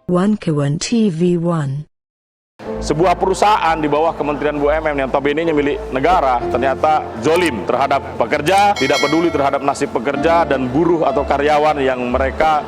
One Kawan TV1. Sebuah perusahaan di bawah Kementerian BUMN yang notabene milik negara ternyata zolim terhadap pekerja, tidak peduli terhadap nasib pekerja dan buruh atau karyawan yang mereka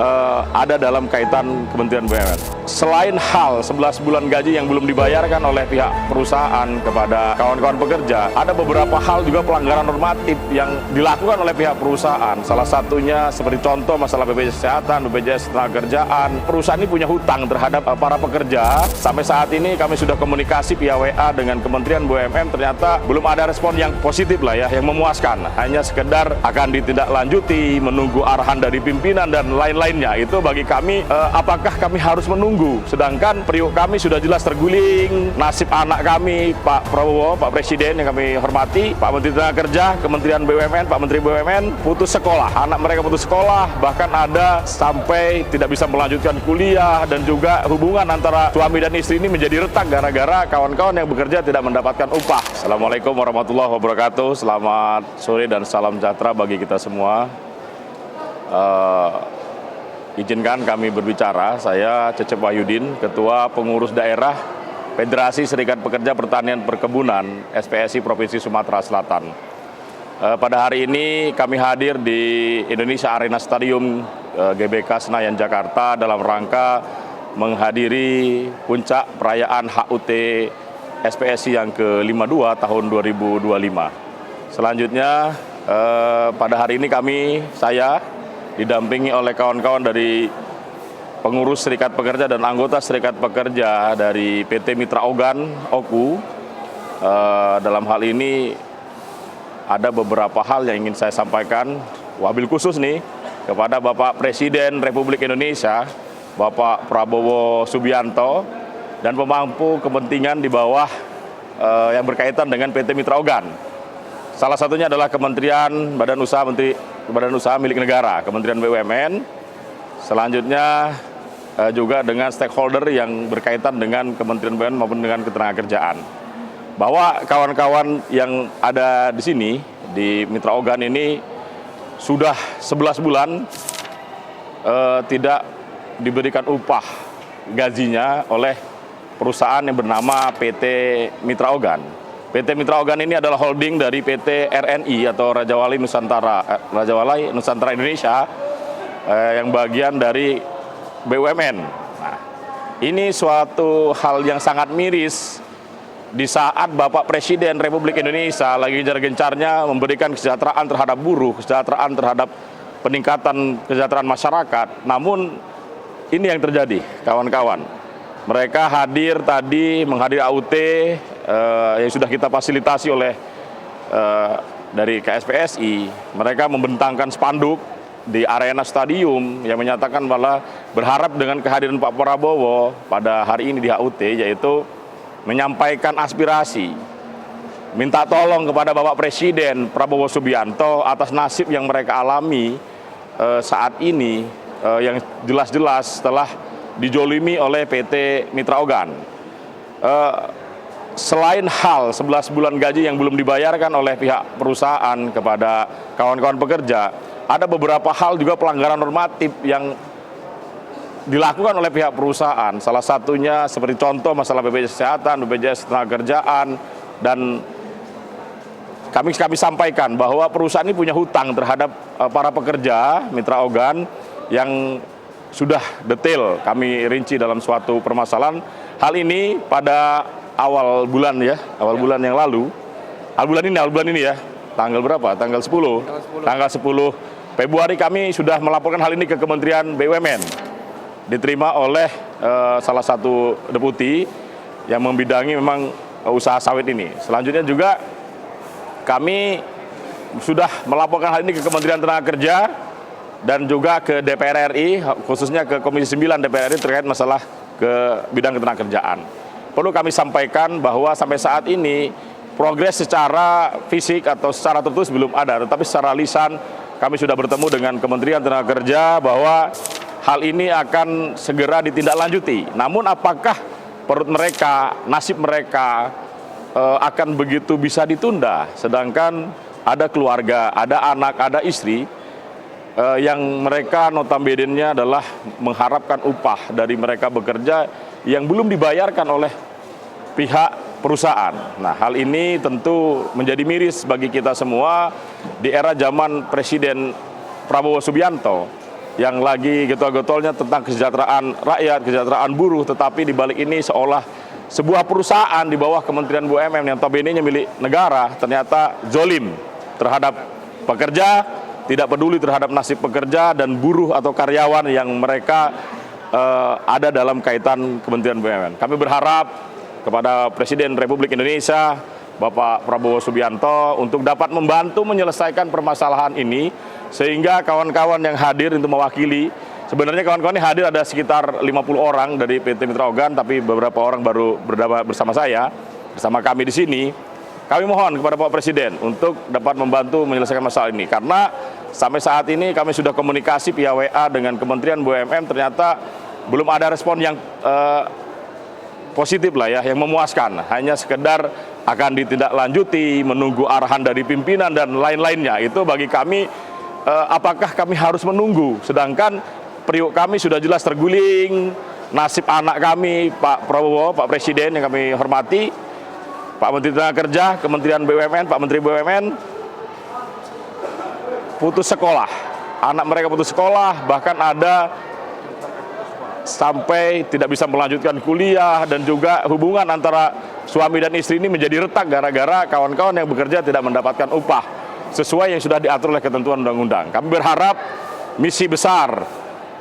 ada dalam kaitan Kementerian BUMN. Selain hal 11 bulan gaji yang belum dibayarkan oleh pihak perusahaan kepada kawan-kawan pekerja, ada beberapa hal juga pelanggaran normatif yang dilakukan oleh pihak perusahaan. Salah satunya seperti contoh masalah BPJS Kesehatan, BPJS Ketenagakerjaan. Perusahaan ini punya hutang terhadap para pekerja. Sampai saat ini kami sudah komunikasi via WA dengan Kementerian BUMN, ternyata belum ada respon yang positif lah ya, yang memuaskan. Hanya sekedar akan ditindaklanjuti, menunggu arahan dari pimpinan dan lain-lainnya. Itu bagi kami, apakah kami harus menunggu? Sedangkan periuk kami sudah jelas terguling, nasib anak kami, Pak Prabowo, Pak Presiden yang kami hormati, Pak Menteri Tenaga Kerja, Kementerian BUMN, Pak Menteri BUMN, putus sekolah. Anak mereka putus sekolah, bahkan ada sampai tidak bisa melanjutkan kuliah, dan juga hubungan antara suami dan istri ini menjadi retak gara-gara kawan-kawan yang bekerja tidak mendapatkan upah. Assalamualaikum warahmatullahi wabarakatuh. Selamat sore dan salam sejahtera bagi kita semua. Izinkan kami berbicara. Saya Cecep Wahyudin, Ketua Pengurus Daerah Federasi Serikat Pekerja Pertanian Perkebunan SPSI Provinsi Sumatera Selatan. Pada hari ini kami hadir di Indonesia Arena Stadium GBK Senayan Jakarta dalam rangka menghadiri puncak perayaan HUT SPSI yang ke-52 tahun 2025. Selanjutnya pada hari ini saya didampingi oleh kawan-kawan dari pengurus Serikat Pekerja dan anggota Serikat Pekerja dari PT Mitra Ogan, OKU. Dalam hal ini ada beberapa hal yang ingin saya sampaikan, wabil khusus nih kepada Bapak Presiden Republik Indonesia, Bapak Prabowo Subianto, dan pemangku kepentingan di bawah yang berkaitan dengan PT Mitra Ogan. Salah satunya adalah Kementerian Badan Usaha milik negara, Kementerian BUMN. Selanjutnya juga dengan stakeholder yang berkaitan dengan Kementerian BUMN maupun dengan Ketenagakerjaan. Bahwa kawan-kawan yang ada di sini, di Mitra Ogan ini sudah 11 bulan tidak diberikan upah gajinya oleh perusahaan yang bernama PT Mitra Ogan. PT Mitra Ogan ini adalah holding dari PT RNI atau Raja Wali Nusantara Indonesia yang bagian dari BUMN. Nah, ini suatu hal yang sangat miris di saat Bapak Presiden Republik Indonesia lagi gencar-gencarnya memberikan kesejahteraan terhadap buruh, kesejahteraan terhadap peningkatan kesejahteraan masyarakat. Namun ini yang terjadi, kawan-kawan. Mereka hadir tadi menghadiri HUT yang sudah kita fasilitasi oleh dari KSPSI. Mereka membentangkan spanduk di arena stadium yang menyatakan bahwa berharap dengan kehadiran Pak Prabowo pada hari ini di HUT, yaitu menyampaikan aspirasi, minta tolong kepada Bapak Presiden Prabowo Subianto atas nasib yang mereka alami saat ini, yang jelas-jelas telah dijolimi oleh PT Mitra Ogan. Selain hal 11 bulan gaji yang belum dibayarkan oleh pihak perusahaan kepada kawan-kawan pekerja, ada beberapa hal juga pelanggaran normatif yang dilakukan oleh pihak perusahaan. Salah satunya seperti contoh masalah BPJS Kesehatan, BPJS Ketenagakerjaan, dan kami sampaikan bahwa perusahaan ini punya hutang terhadap para pekerja Mitra Ogan yang sudah detail kami rinci dalam suatu permasalahan. Hal ini pada awal bulan yang lalu, awal bulan ini ya, tanggal berapa? Tanggal 10. Tanggal 10 Februari kami sudah melaporkan hal ini ke Kementerian BUMN. Diterima oleh salah satu deputi yang membidangi memang usaha sawit ini. Selanjutnya juga kami sudah melaporkan hal ini ke Kementerian Tenaga dan juga ke DPR RI, khususnya ke Komisi 9 DPR RI terkait masalah ke bidang ketenagakerjaan. Perlu kami sampaikan bahwa sampai saat ini progres secara fisik atau secara tertulis belum ada, tetapi secara lisan kami sudah bertemu dengan Kementerian Tenaga bahwa hal ini akan segera ditindaklanjuti. Namun apakah perut mereka, nasib mereka akan begitu bisa ditunda, sedangkan ada keluarga, ada anak, ada istri yang mereka notabene-nya adalah mengharapkan upah dari mereka bekerja yang belum dibayarkan oleh pihak perusahaan. Nah, hal ini tentu menjadi miris bagi kita semua di era zaman Presiden Prabowo Subianto yang lagi getol-getolnya tentang kesejahteraan rakyat, kesejahteraan buruh, tetapi di balik ini seolah sebuah perusahaan di bawah Kementerian BUMN yang notabene-nya milik negara ternyata zolim terhadap pekerja, tidak peduli terhadap nasib pekerja dan buruh atau karyawan yang mereka ada dalam kaitan Kementerian BUMN. Kami berharap kepada Presiden Republik Indonesia, Bapak Prabowo Subianto, untuk dapat membantu menyelesaikan permasalahan ini, sehingga kawan-kawan yang hadir untuk mewakili, sebenarnya kawan-kawan ini hadir ada sekitar 50 orang dari PT Mitra Organ, tapi beberapa orang baru bersama saya, bersama kami di sini. Kami mohon kepada Bapak Presiden untuk dapat membantu menyelesaikan masalah ini, karena sampai saat ini kami sudah komunikasi via WA dengan Kementerian BUMN, ternyata belum ada respon yang positif lah ya, yang memuaskan. Hanya sekedar akan ditindaklanjuti, menunggu arahan dari pimpinan dan lain-lainnya. Itu bagi kami, apakah kami harus menunggu? Sedangkan periuk kami sudah jelas terguling, nasib anak kami, Pak Prabowo, Pak Presiden yang kami hormati, Pak Menteri Tenaga Kerja, Kementerian BUMN, Pak Menteri BUMN, putus sekolah. Anak mereka putus sekolah, bahkan ada sampai tidak bisa melanjutkan kuliah, dan juga hubungan antara suami dan istri ini menjadi retak gara-gara kawan-kawan yang bekerja tidak mendapatkan upah sesuai yang sudah diatur oleh ketentuan undang-undang. Kami berharap misi besar,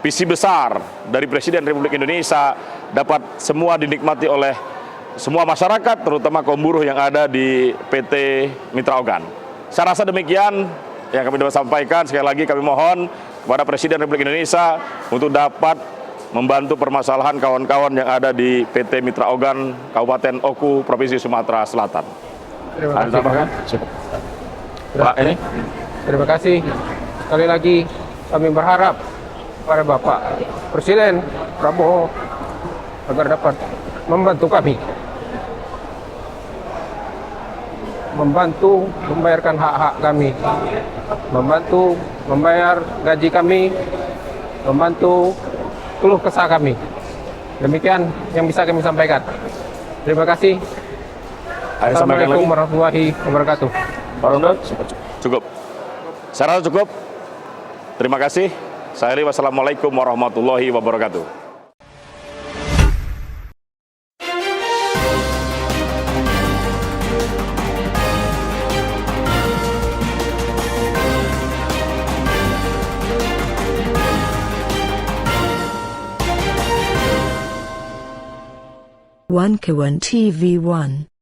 visi besar dari Presiden Republik Indonesia dapat semua dinikmati oleh semua masyarakat, terutama kaum buruh yang ada di PT Mitra Organ. Saya rasa demikian yang kami dapat sampaikan. Sekali lagi kami mohon kepada Presiden Republik Indonesia untuk dapat membantu permasalahan kawan-kawan yang ada di PT Mitra Organ Kabupaten Oku, Provinsi Sumatera Selatan. Terima kasih. Pak, ini. Terima kasih. Sekali lagi kami berharap pada Bapak Presiden Prabowo agar dapat membantu kami, membantu membayarkan hak-hak kami, membantu membayar gaji kami, membantu keluh kesah kami. Demikian yang bisa kami sampaikan. Terima kasih. Assalamualaikum warahmatullahi wabarakatuh. Pak Rondo, cukup. Saya rasa cukup. Terima kasih. Saya Ri, wassalamualaikum warahmatullahi wabarakatuh. One Kawan TV 1